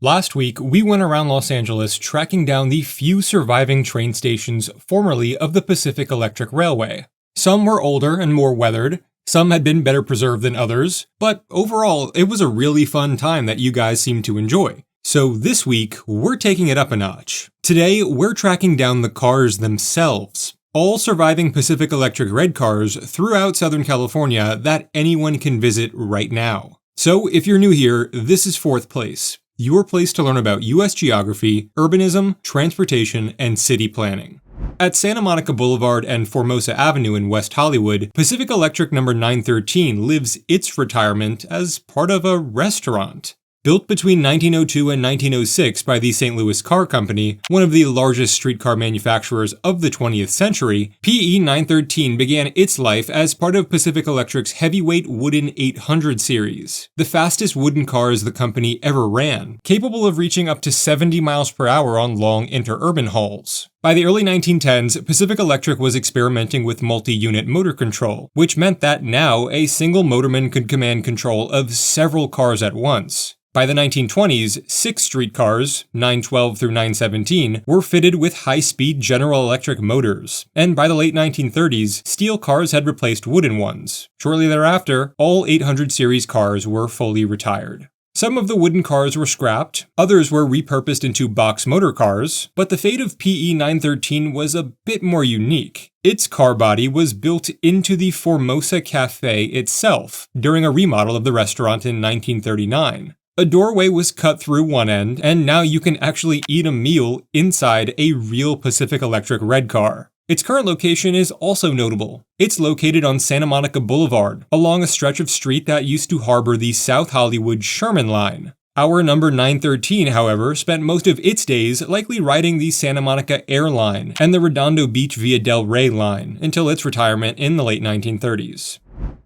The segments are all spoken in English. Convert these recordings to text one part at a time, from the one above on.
Last week, we went around Los Angeles tracking down the few surviving train stations formerly of the Pacific Electric Railway. Some were older and more weathered, some had been better preserved than others, but overall, it was a really fun time that you guys seemed to enjoy. So this week, we're taking it up a notch. Today, we're tracking down the cars themselves. All surviving Pacific Electric red cars throughout Southern California that anyone can visit right now. So if you're new here, this is Fourth Place, your place to learn about US geography, urbanism, transportation, and city planning. At Santa Monica Boulevard and Formosa Avenue in West Hollywood, Pacific Electric number 913 lives its retirement as part of a restaurant. Built between 1902 and 1906 by the St. Louis Car Company, one of the largest streetcar manufacturers of the 20th century, PE 913 began its life as part of Pacific Electric's heavyweight wooden 800 series, the fastest wooden cars the company ever ran, capable of reaching up to 70 miles per hour on long interurban hauls. By the early 1910s, Pacific Electric was experimenting with multi-unit motor control, which meant that now a single motorman could command control of several cars at once. By the 1920s, 6 streetcars, 912 through 917, were fitted with high-speed General Electric motors, and by the late 1930s, steel cars had replaced wooden ones. Shortly thereafter, all 800 series cars were fully retired. Some of the wooden cars were scrapped, others were repurposed into box motor cars, but the fate of PE 913 was a bit more unique. Its car body was built into the Formosa Cafe itself during a remodel of the restaurant in 1939. A doorway was cut through one end, and now you can actually eat a meal inside a real Pacific Electric red car. Its current location is also notable. It's located on Santa Monica Boulevard, along a stretch of street that used to harbor the South Hollywood Sherman Line. Our number 913, however, spent most of its days likely riding the Santa Monica Air Line and the Redondo Beach via Del Rey line until its retirement in the late 1930s.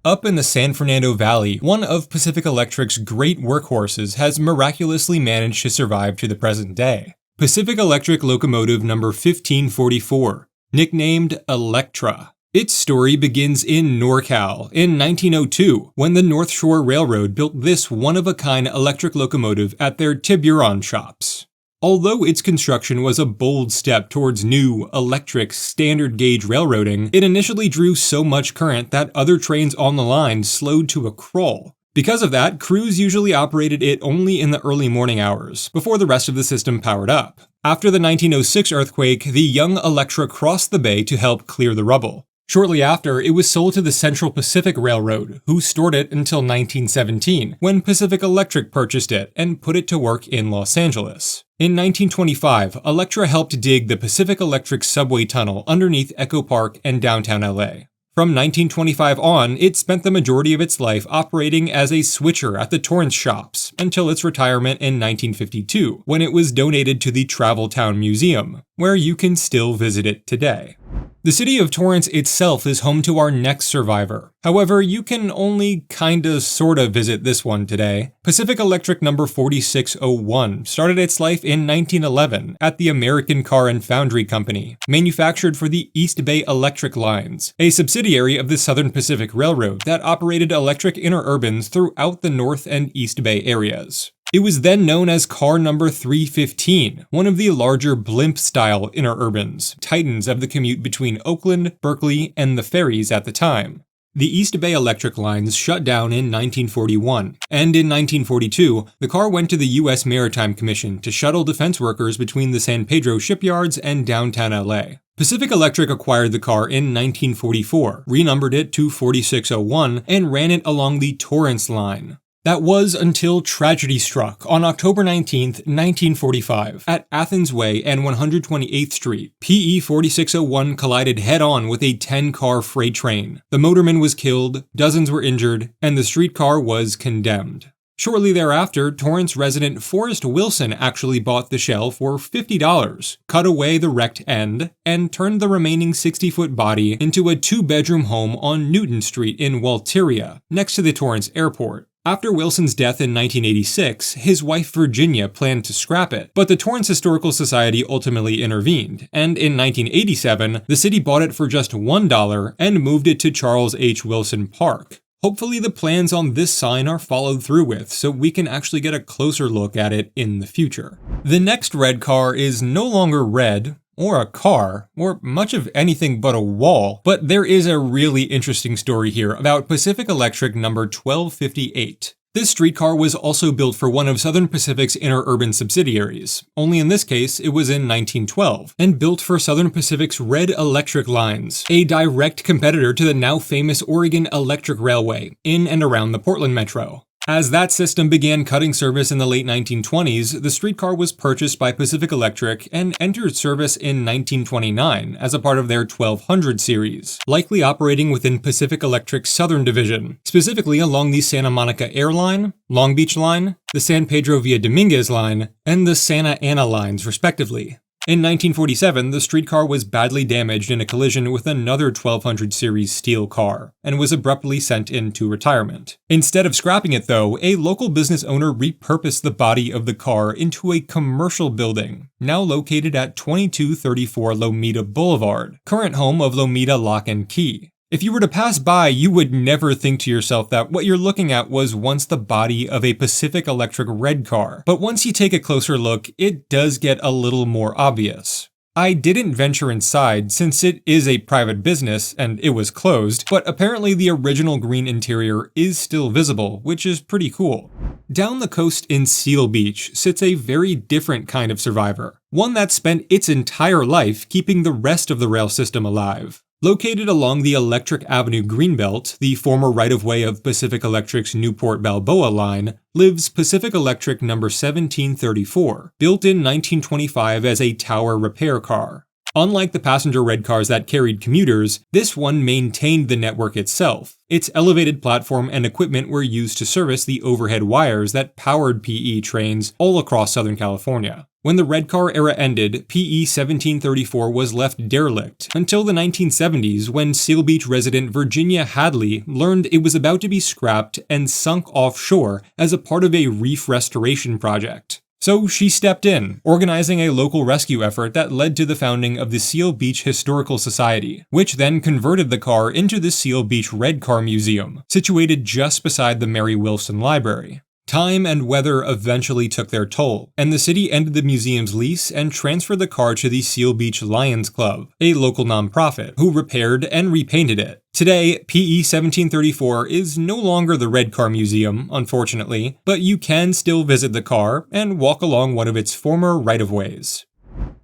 Up in the San Fernando Valley, one of Pacific Electric's great workhorses has miraculously managed to survive to the present day. Pacific Electric locomotive number 1544, nicknamed Electra. Its story begins in NorCal in 1902, when the North Shore Railroad built this one-of-a-kind electric locomotive at their Tiburon shops. Although its construction was a bold step towards new, electric, standard gauge railroading, it initially drew so much current that other trains on the line slowed to a crawl. Because of that, crews usually operated it only in the early morning hours, before the rest of the system powered up. After the 1906 earthquake, the young Electra crossed the bay to help clear the rubble. Shortly after, it was sold to the Central Pacific Railroad, who stored it until 1917, when Pacific Electric purchased it and put it to work in Los Angeles. In 1925, Electra helped dig the Pacific Electric subway tunnel underneath Echo Park and downtown LA. From 1925 on, it spent the majority of its life operating as a switcher at the Torrance shops, until its retirement in 1952, when it was donated to the Travel Town Museum, where you can still visit it today. The city of Torrance itself is home to our next survivor. However, you can only kinda sorta visit this one today. Pacific Electric number 4601 started its life in 1911 at the American Car and Foundry Company, manufactured for the East Bay Electric Lines, a subsidiary of the Southern Pacific Railroad that operated electric interurbans throughout the North and East Bay areas. It was then known as car number 315, one of the larger blimp-style interurbans, titans of the commute between Oakland, Berkeley, and the ferries at the time. The East Bay Electric Lines shut down in 1941, and in 1942, the car went to the U.S. Maritime Commission to shuttle defense workers between the San Pedro shipyards and downtown LA. Pacific Electric acquired the car in 1944, renumbered it to 4601, and ran it along the Torrance Line. That was until tragedy struck on October 19, 1945, at Athens Way and 128th Street. PE 4601 collided head-on with a 10-car freight train. The motorman was killed, dozens were injured, and the streetcar was condemned. Shortly thereafter, Torrance resident Forrest Wilson actually bought the shell for $50, cut away the wrecked end, and turned the remaining 60-foot body into a 2-bedroom home on Newton Street in Walteria, next to the Torrance Airport. After Wilson's death in 1986, his wife Virginia planned to scrap it, but the Torrance Historical Society ultimately intervened, and in 1987, the city bought it for just $1 and moved it to Charles H. Wilson Park. Hopefully the plans on this sign are followed through with, so we can actually get a closer look at it in the future. The next red car is no longer red, or a car, or much of anything but a wall, but there is a really interesting story here about Pacific Electric number 1258. This streetcar was also built for one of Southern Pacific's interurban subsidiaries, only in this case it was in 1912, and built for Southern Pacific's Red Electric Lines, a direct competitor to the now famous Oregon Electric Railway, in and around the Portland metro. As that system began cutting service in the late 1920s, the streetcar was purchased by Pacific Electric and entered service in 1929 as a part of their 1200 series, likely operating within Pacific Electric's Southern Division, specifically along the Santa Monica Air Line, Long Beach Line, the San Pedro Via Dominguez Line, and the Santa Ana lines, respectively. In 1947, the streetcar was badly damaged in a collision with another 1200 series steel car, and was abruptly sent into retirement. Instead of scrapping it though, a local business owner repurposed the body of the car into a commercial building, now located at 2234 Lomita Boulevard, current home of Lomita Lock and Key. If you were to pass by, you would never think to yourself that what you're looking at was once the body of a Pacific Electric red car, but once you take a closer look, it does get a little more obvious. I didn't venture inside since it is a private business and it was closed, but apparently the original green interior is still visible, which is pretty cool. Down the coast in Seal Beach sits a very different kind of survivor, one that spent its entire life keeping the rest of the rail system alive. Located along the Electric Avenue Greenbelt, the former right-of-way of Pacific Electric's Newport-Balboa line, lives Pacific Electric number 1734, built in 1925 as a tower repair car. Unlike the passenger red cars that carried commuters, this one maintained the network itself. Its elevated platform and equipment were used to service the overhead wires that powered PE trains all across Southern California. When the red car era ended, PE 1734 was left derelict until the 1970s when Seal Beach resident Virginia Hadley learned it was about to be scrapped and sunk offshore as a part of a reef restoration project. So she stepped in, organizing a local rescue effort that led to the founding of the Seal Beach Historical Society, which then converted the car into the Seal Beach Red Car Museum, situated just beside the Mary Wilson Library. Time and weather eventually took their toll, and the city ended the museum's lease and transferred the car to the Seal Beach Lions Club, a local nonprofit, who repaired and repainted it. Today, PE 1734 is no longer the Red Car Museum, unfortunately, but you can still visit the car and walk along one of its former right-of-ways.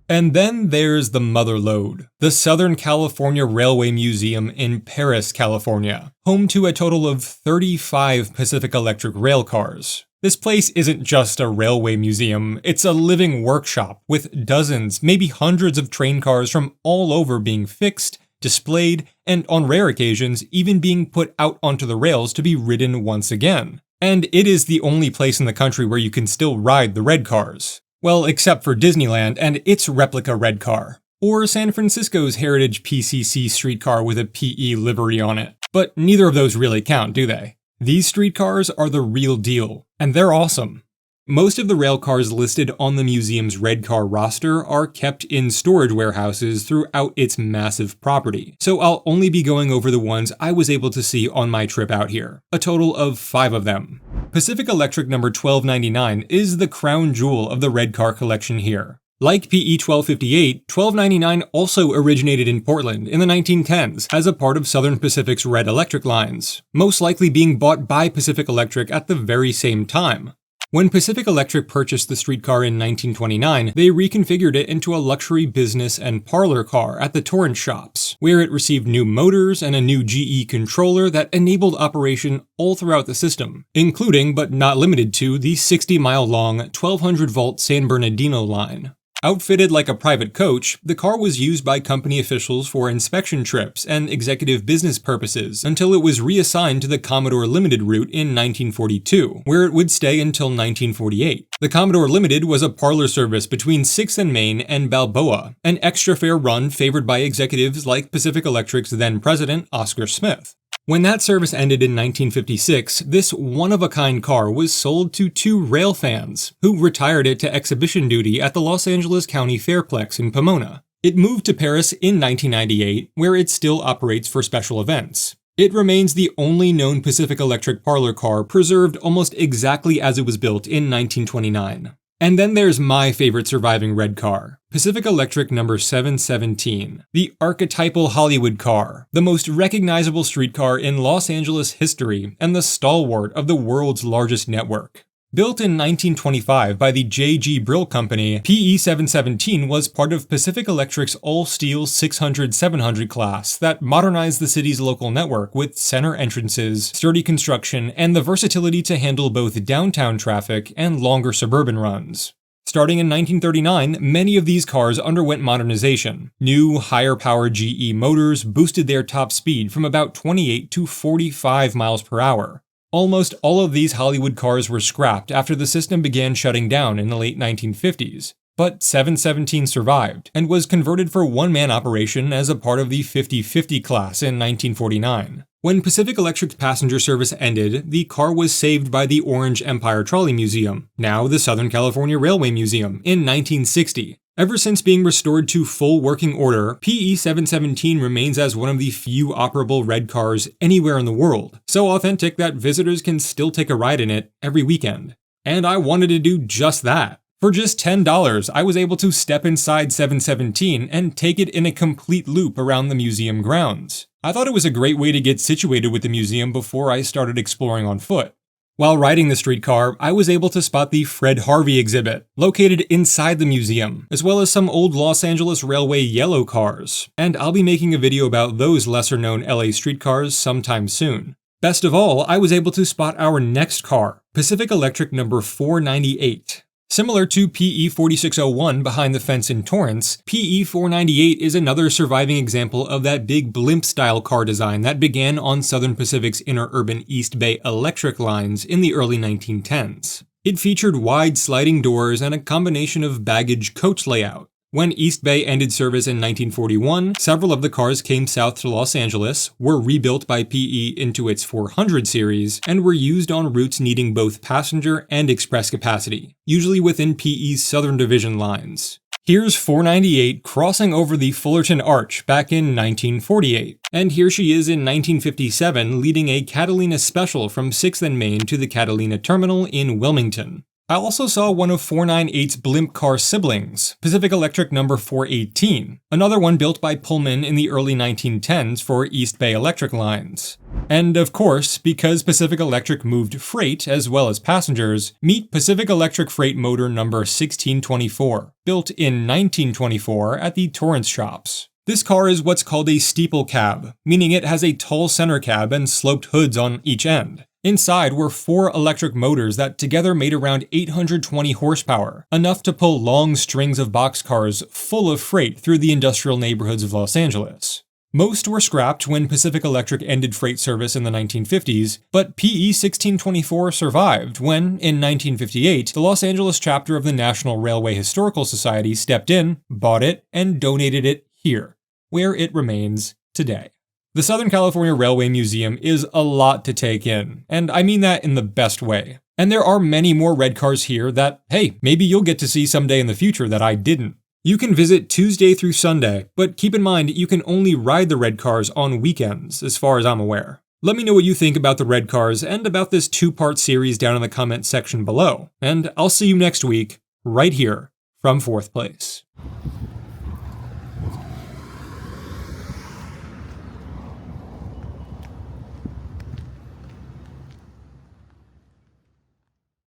And then there's the Mother Lode, the Southern California Railway Museum in Paris, California, home to a total of 35 Pacific Electric rail cars. This place isn't just a railway museum, it's a living workshop with dozens, maybe hundreds of train cars from all over being fixed, displayed, and on rare occasions even being put out onto the rails to be ridden once again. And it is the only place in the country where you can still ride the red cars. Well, except for Disneyland and its replica red car. Or San Francisco's heritage PCC streetcar with a PE livery on it. But neither of those really count, do they? These streetcars are the real deal, and they're awesome. Most of the rail cars listed on the museum's red car roster are kept in storage warehouses throughout its massive property, so I'll only be going over the ones I was able to see on my trip out here, a total of 5 of them. Pacific Electric number 1299 is the crown jewel of the red car collection here. Like PE 1258, 1299 also originated in Portland in the 1910s as a part of Southern Pacific's Red Electric lines, most likely being bought by Pacific Electric at the very same time. When Pacific Electric purchased the streetcar in 1929, they reconfigured it into a luxury business and parlor car at the Torrance shops, where it received new motors and a new GE controller that enabled operation all throughout the system, including but not limited to the 60-mile-long 1200-volt San Bernardino line. Outfitted like a private coach, the car was used by company officials for inspection trips and executive business purposes until it was reassigned to the Commodore Limited route in 1942, where it would stay until 1948. The Commodore Limited was a parlor service between 6th and Main and Balboa, an extra fare run favored by executives like Pacific Electric's then president, Oscar Smith. When that service ended in 1956, this one-of-a-kind car was sold to 2 rail fans, who retired it to exhibition duty at the Los Angeles County Fairplex in Pomona. It moved to Paris in 1998, where it still operates for special events. It remains the only known Pacific Electric parlor car preserved almost exactly as it was built in 1929. And then there's my favorite surviving red car, Pacific Electric number 717, the archetypal Hollywood car, the most recognizable streetcar in Los Angeles history, and the stalwart of the world's largest network. Built in 1925 by the J.G. Brill Company, PE717 was part of Pacific Electric's all-steel 600-700 class that modernized the city's local network with center entrances, sturdy construction, and the versatility to handle both downtown traffic and longer suburban runs. Starting in 1939, many of these cars underwent modernization. New, higher-powered GE motors boosted their top speed from about 28 to 45 miles per hour. Almost all of these Hollywood cars were scrapped after the system began shutting down in the late 1950s, but 717 survived and was converted for one-man operation as a part of the 50-50 class in 1949. When Pacific Electric's passenger service ended, the car was saved by the Orange Empire Trolley Museum, now the Southern California Railway Museum, in 1960. Ever since being restored to full working order, PE717 remains as one of the few operable red cars anywhere in the world, so authentic that visitors can still take a ride in it every weekend. And I wanted to do just that. For just $10, I was able to step inside 717 and take it in a complete loop around the museum grounds. I thought it was a great way to get situated with the museum before I started exploring on foot. While riding the streetcar, I was able to spot the Fred Harvey exhibit, located inside the museum, as well as some old Los Angeles Railway yellow cars, and I'll be making a video about those lesser-known LA streetcars sometime soon. Best of all, I was able to spot our next car, Pacific Electric number 498. Similar to PE4601 behind the fence in Torrance, PE498 is another surviving example of that big blimp-style car design that began on Southern Pacific's interurban East Bay electric lines in the early 1910s. It featured wide sliding doors and a combination of baggage coach layout. When East Bay ended service in 1941, several of the cars came south to Los Angeles, were rebuilt by PE into its 400 series, and were used on routes needing both passenger and express capacity, usually within PE's Southern Division lines. Here's 498 crossing over the Fullerton Arch back in 1948, and here she is in 1957 leading a Catalina Special from 6th and Main to the Catalina Terminal in Wilmington. I also saw one of 498's blimp car siblings, Pacific Electric number 418, another one built by Pullman in the early 1910s for East Bay electric lines. And of course, because Pacific Electric moved freight as well as passengers, meet Pacific Electric Freight Motor number 1624, built in 1924 at the Torrance shops. This car is what's called a steeple cab, meaning it has a tall center cab and sloped hoods on each end. Inside were 4 electric motors that together made around 820 horsepower, enough to pull long strings of boxcars full of freight through the industrial neighborhoods of Los Angeles. Most were scrapped when Pacific Electric ended freight service in the 1950s, but PE1624 survived when, in 1958, the Los Angeles chapter of the National Railway Historical Society stepped in, bought it, and donated it here, where it remains today. The Southern California Railway Museum is a lot to take in, and I mean that in the best way. And there are many more red cars here that, hey, maybe you'll get to see someday in the future that I didn't. You can visit Tuesday through Sunday, but keep in mind you can only ride the red cars on weekends, as far as I'm aware. Let me know what you think about the red cars and about this 2-part series down in the comment section below, and I'll see you next week, right here, from 4th place.